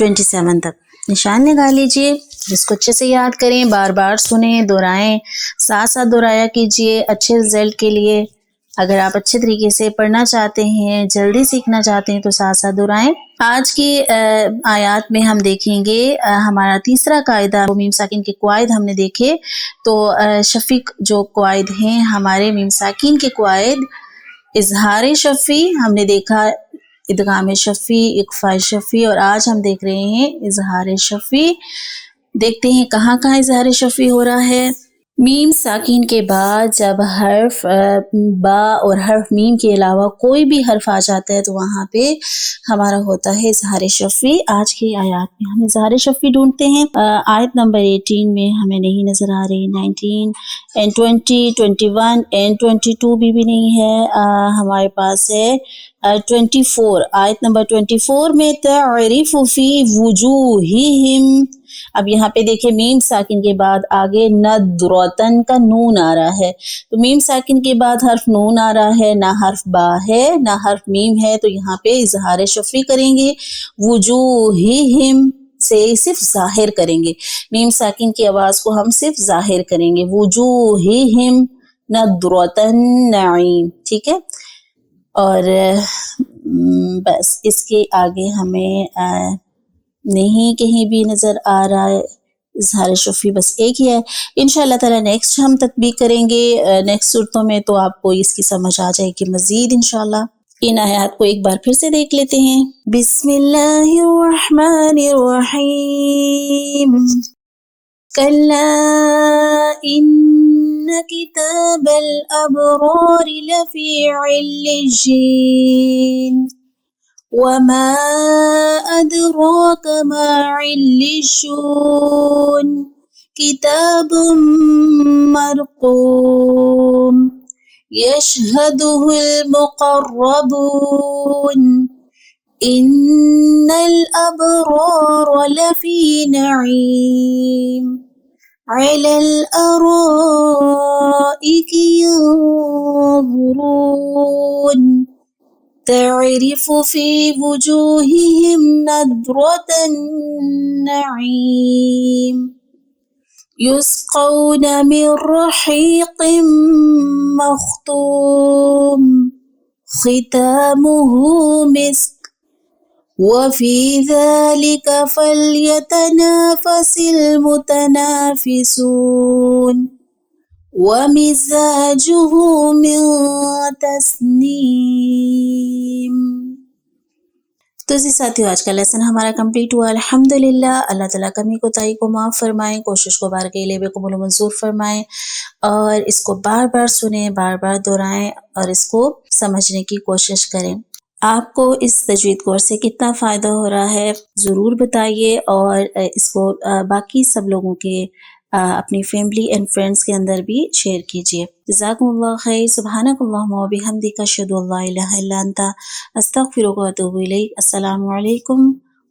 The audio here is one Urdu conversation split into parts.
27 تک نشان لگا لیجئے، جس کو اچھے سے یاد کریں، بار بار سنیں، دہرائیں، ساتھ ساتھ دہرایا کیجئے اچھے رزلٹ کے لیے۔ اگر آپ اچھے طریقے سے پڑھنا چاہتے ہیں، جلدی سیکھنا چاہتے ہیں تو ساتھ ساتھ دہرائیں۔ آج کی آیات میں ہم دیکھیں گے ہمارا تیسرا قاعدہ، میم ساکن کے قواعد ہم نے دیکھے، تو شفیق جو قواعد ہیں ہمارے میم ساکن کے قواعد، اظہار شفی ہم نے دیکھا، ادغام شفی، اخفاء شفی، اور آج ہم دیکھ رہے ہیں اظہار شفی۔ دیکھتے ہیں کہاں کہاں اظہار شفی ہو رہا ہے۔ میم ساکن کے بعد جب حرف با اور حرف میم کے علاوہ کوئی بھی حرف آ جاتا ہے تو وہاں پہ ہمارا ہوتا ہے اظہار شفی۔ آج کی آیات میں ہم اظہار شفی ڈھونڈتے ہیں۔ آیت نمبر 18 میں ہمیں نہیں نظر آ رہی، 19 and 20, 21 and 22 بھی نہیں ہے، ہمارے پاس ہے 24۔ آیت نمبر 24 میں تعرف فی وجوہہم، اب یہاں پہ دیکھیں میم ساکن کے بعد آگے ندرتن کا نون آ رہا ہے، تو میم ساکن کے بعد حرف نون آ رہا ہے، نہ حرف با ہے نہ حرف میم ہے، تو یہاں پہ اظہار شفی کریں گے، وجوہہم سے صرف ظاہر کریں گے، میم ساکن کی آواز کو ہم صرف ظاہر کریں گے، وجوہہم ندرتن نعیم، ٹھیک ہے۔ اور بس اس کے آگے ہمیں نہیں کہیں بھی نظر آ رہا ہے اظہار شفی، بس ایک ہی ہے۔ انشاءاللہ تعالی نیکسٹ ہم تطبیق کریں گے نیکسٹ صورتوں میں، تو آپ کو اس کی سمجھ آ جائے گی مزید انشاءاللہ۔ ان آیات کو ایک بار پھر سے دیکھ لیتے ہیں۔ بسم اللہ الرحمن الرحیم، کلا ان کتاب الابرار لفی علیجین وما أدراك ما عليون كتاب مرقوم يشهده المقربون إن الأبرار لفي نعيم على الأرائك ينظرون تعرف في وجوههم نضرة النعيم يسقون من رحيق مختوم ختامه مسك وفي ذلك فليتنافس المتنافسون ومزاجه من تسنیم۔ تو جی ساتھیو، آج کا لیسن ہمارا کمپلیٹ ہوا الحمدللہ۔ اللہ تعالیٰ کمی کوتاہی کو معاف فرمائیں، کوشش کو بار کے لیے قبول و منظور فرمائیں، اور اس کو بار بار سنیں، بار بار دہرائیں اور اس کو سمجھنے کی کوشش کریں۔ آپ کو اس تجوید کورس سے کتنا فائدہ ہو رہا ہے ضرور بتائیے، اور اس کو باقی سب لوگوں کے اپنی فیملی اینڈ فرینڈس کے اندر بھی شیئر کیجیے۔ جزاکم اللہ خیر، سبحانک اللہم و بحمدک، اشہد ان لا الہ الا انت، استغفرک و اتوب الیک۔ السلام علیکم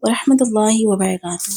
ورحمۃ اللہ وبرکاتہ۔